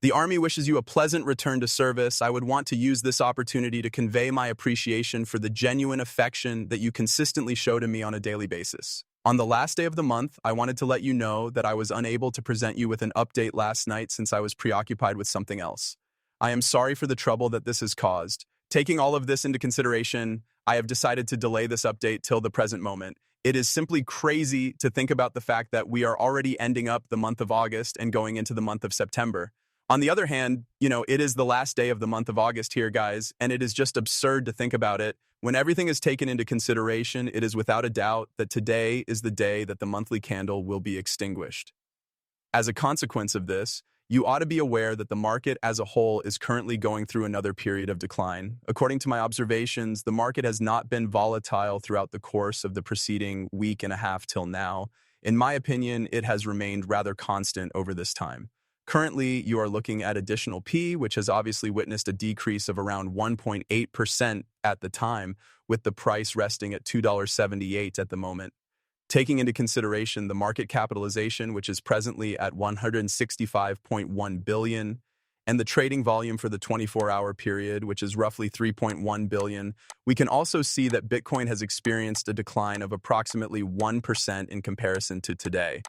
The Army wishes you a pleasant return to service. I would want to use this opportunity to convey my appreciation for the genuine affection that you consistently show to me on a daily basis. On the last day of the month, I wanted to let you know that I was unable to present you with an update last night since I was preoccupied with something else. I am sorry for the trouble that this has caused. Taking all of this into consideration, I have decided to delay this update till the present moment. It is simply crazy to think about the fact that we are already ending up the month of August and going into the month of September. On the other hand, it is the last day of the month of August here, guys, and it is just absurd to think about it. When everything is taken into consideration, it is without a doubt that today is the day that the monthly candle will be extinguished. As a consequence of this, you ought to be aware that the market as a whole is currently going through another period of decline. According to my observations, the market has not been volatile throughout the course of the preceding week and a half till now. In my opinion, it has remained rather constant over this time. Currently, you are looking at additional P, which has obviously witnessed a decrease of around 1.8% at the time, with the price resting at $2.78 at the moment. Taking into consideration the market capitalization, which is presently at $165.1 billion, and the trading volume for the 24-hour period, which is roughly $3.1 billion, we can also see that Bitcoin has experienced a decline of approximately 1% in comparison to today.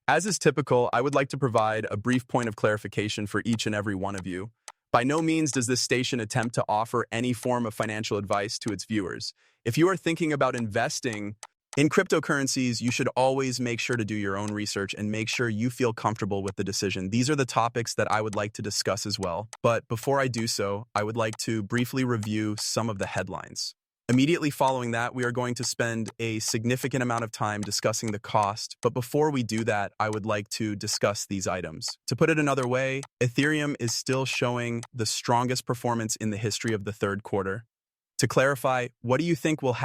As is typical, I would like to provide a brief point of clarification for each and every one of you. By no means does this station attempt to offer any form of financial advice to its viewers. If you are thinking about investing in cryptocurrencies, you should always make sure to do your own research and make sure you feel comfortable with the decision. These are the topics that I would like to discuss as well. But before I do so, I would like to briefly review some of the headlines. Immediately following that, we are going to spend a significant amount of time discussing the cost, but before we do that, I would like to discuss these items. To put it another way, Ethereum is still showing the strongest performance in the history of the third quarter. To clarify, what do you think will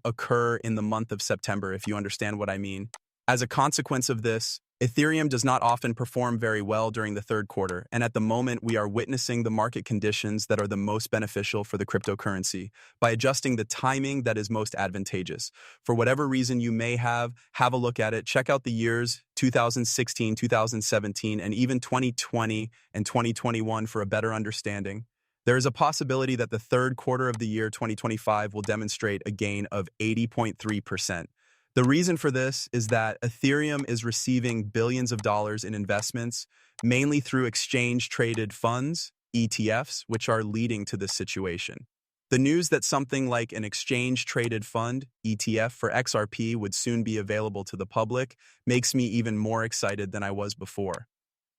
occur in the month of September, if you understand what I mean? As a consequence of this, Ethereum does not often perform very well during the third quarter, and at the moment we are witnessing the market conditions that are the most beneficial for the cryptocurrency by adjusting the timing that is most advantageous. For whatever reason you may have a look at it. Check out the years 2016, 2017, and even 2020 and 2021 for a better understanding. There is a possibility that the third quarter of the year 2025 will demonstrate a gain of 80.3%. The reason for this is that Ethereum is receiving billions of dollars in investments, mainly through exchange-traded funds, ETFs, which are leading to this situation. The news that something like an exchange-traded fund, ETF, for XRP would soon be available to the public makes me even more excited than I was before.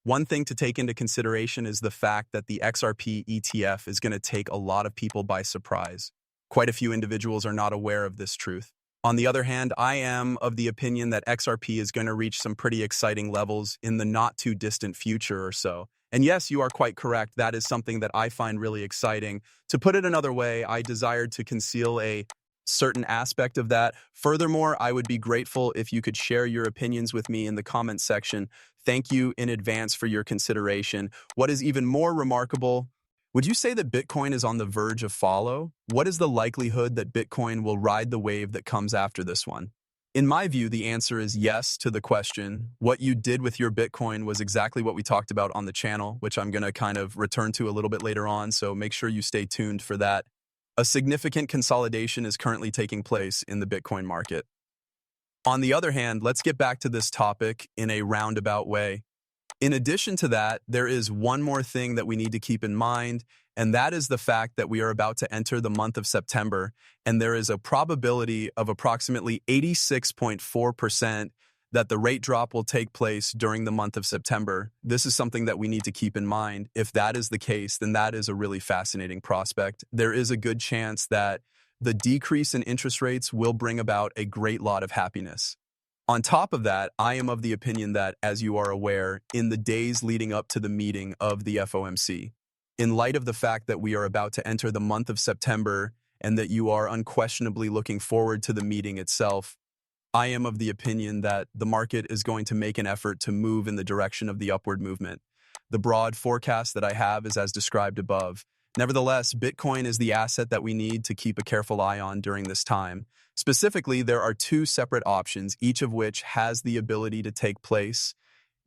One thing to take into consideration is the fact that the XRP ETF is going to take a lot of people by surprise. Quite a few individuals are not aware of this truth. On the other hand, I am of the opinion that XRP is going to reach some pretty exciting levels in the not-too-distant future or so. And yes, you are quite correct. That is something that I find really exciting. To put it another way, I desired to conceal a certain aspect of that. Furthermore, I would be grateful if you could share your opinions with me in the comments section. Thank you in advance for your consideration. What is even more remarkable, would you say that Bitcoin is on the verge of follow? What is the likelihood that Bitcoin will ride the wave that comes after this one? In my view, the answer is yes to the question. What you did with your Bitcoin was exactly what we talked about on the channel, which I'm going to kind of return to a little bit later on, so make sure you stay tuned for that. A significant consolidation is currently taking place in the Bitcoin market. On the other hand, let's get back to this topic in a roundabout way. In addition to that, there is one more thing that we need to keep in mind, and that is the fact that we are about to enter the month of September, and there is a probability of approximately 86.4% that the rate drop will take place during the month of September. This is something that we need to keep in mind. If that is the case, then that is a really fascinating prospect. There is a good chance that the decrease in interest rates will bring about a great lot of happiness. On top of that, I am of the opinion that, as you are aware, in the days leading up to the meeting of the FOMC, in light of the fact that we are about to enter the month of September and that you are unquestionably looking forward to the meeting itself, I am of the opinion that the market is going to make an effort to move in the direction of the upward movement. The broad forecast that I have is as described above. Nevertheless, Bitcoin is the asset that we need to keep a careful eye on during this time. Specifically, there are two separate options, each of which has the ability to take place.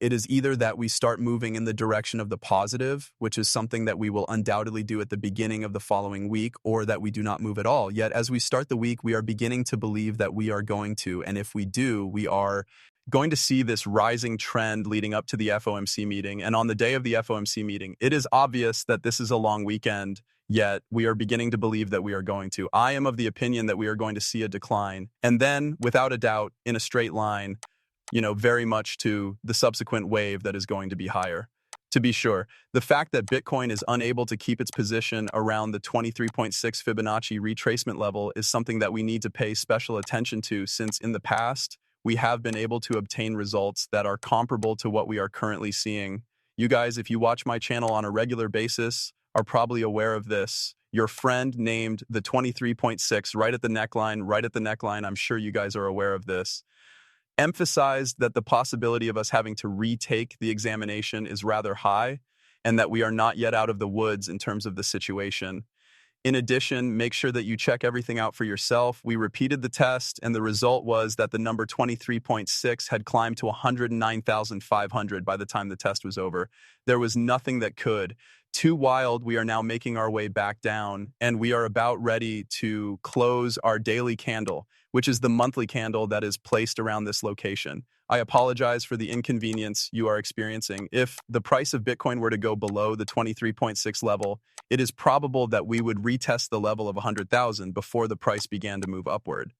it is either that we start moving in the direction of the positive, which is something that we will undoubtedly do at the beginning of the following week, or that we do not move at all. Yet, as we start the week, we are beginning to believe that we are going to, and if we do, we are going to see this rising trend leading up to the FOMC meeting. And on the day of the FOMC meeting, it is obvious that this is a long weekend, yet we are beginning to believe that we are going to. I am of the opinion that we are going to see a decline, and then, without a doubt, in a straight line, very much to the subsequent wave that is going to be higher. To be sure, the fact that Bitcoin is unable to keep its position around the 23.6 Fibonacci retracement level is something that we need to pay special attention to, since in the past, we have been able to obtain results that are comparable to what we are currently seeing. You guys, if you watch my channel on a regular basis, are probably aware of this. Your friend named the 23.6 right at the neckline, I'm sure you guys are aware of this, emphasized that the possibility of us having to retake the examination is rather high, and that we are not yet out of the woods in terms of the situation. In addition, make sure that you check everything out for yourself. We repeated the test, and the result was that the number 23.6 had climbed to 109,500 by the time the test was over. There was nothing that could. Too wild, we are now making our way back down, and we are about ready to close our daily candle, which is the monthly candle that is placed around this location. I apologize for the inconvenience you are experiencing. If the price of Bitcoin were to go below the 23.6 level, it is probable that we would retest the level of 100,000 before the price began to move upward.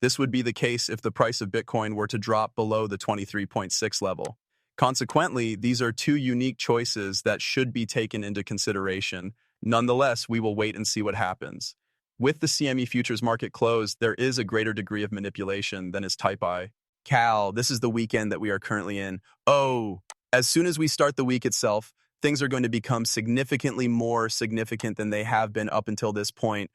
This would be the case if the price of Bitcoin were to drop below the 23.6 level. Consequently, these are two unique choices that should be taken into consideration. Nonetheless, we will wait and see what happens. With the CME futures market closed, there is a greater degree of manipulation than is type I. Cal, this is the weekend that we are currently in. Oh, as soon as we start the week itself, things are going to become significantly more significant than they have been up until this point.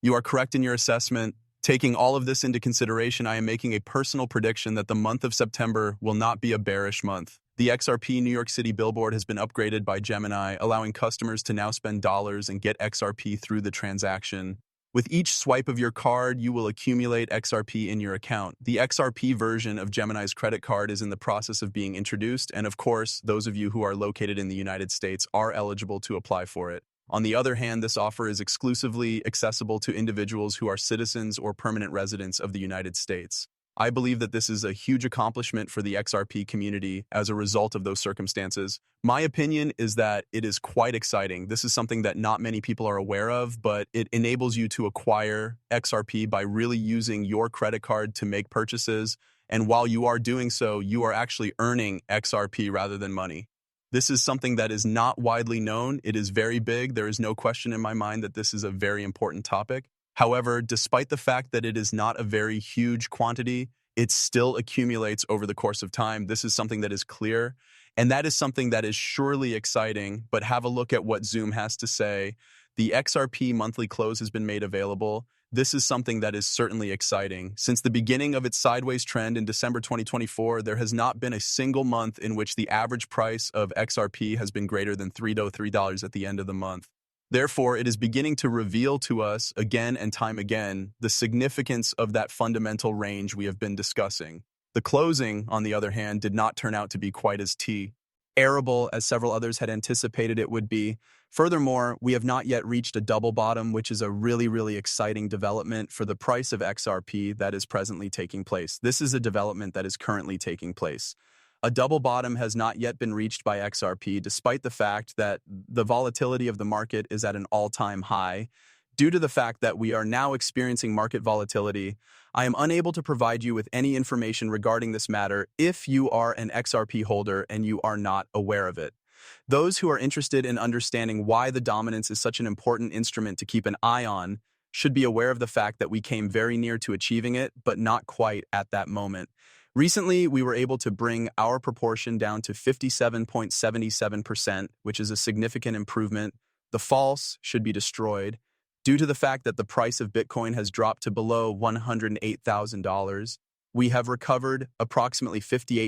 You are correct in your assessment. Taking all of this into consideration, I am making a personal prediction that the month of September will not be a bearish month. The XRP New York City billboard has been upgraded by Gemini, allowing customers to now spend dollars and get XRP through the transaction. With each swipe of your card, you will accumulate XRP in your account. The XRP version of Gemini's credit card is in the process of being introduced, and of course, those of you who are located in the United States are eligible to apply for it. On the other hand, this offer is exclusively accessible to individuals who are citizens or permanent residents of the United States. I believe that this is a huge accomplishment for the XRP community as a result of those circumstances. My opinion is that it is quite exciting. This is something that not many people are aware of, but it enables you to acquire XRP by really using your credit card to make purchases. And while you are doing so, you are actually earning XRP rather than money. This is something that is not widely known. It is very big. There is no question in my mind that this is a very important topic. However, despite the fact that it is not a very huge quantity, it still accumulates over the course of time. This is something that is clear, and that is something that is surely exciting. But have a look at what Zoom has to say. The XRP monthly close has been made available. This is something that is certainly exciting. Since the beginning of its sideways trend in December 2024, there has not been a single month in which the average price of XRP has been greater than $3 at the end of the month. Therefore, it is beginning to reveal to us again and time again the significance of that fundamental range we have been discussing. The closing, on the other hand, did not turn out to be quite as terrible as several others had anticipated it would be. Furthermore, we have not yet reached a double bottom, which is a really exciting development for the price of XRP that is presently taking place. This is a development that is currently taking place. A double bottom has not yet been reached by XRP, despite the fact that the volatility of the market is at an all-time high. Due to the fact that we are now experiencing market volatility, I am unable to provide you with any information regarding this matter if you are an XRP holder and you are not aware of it. Those who are interested in understanding why the dominance is such an important instrument to keep an eye on should be aware of the fact that we came very near to achieving it, but not quite at that moment. Recently, we were able to bring our proportion down to 57.77%, which is a significant improvement. The false should be destroyed. Due to the fact that the price of Bitcoin has dropped to below $108,000, we have recovered approximately 58%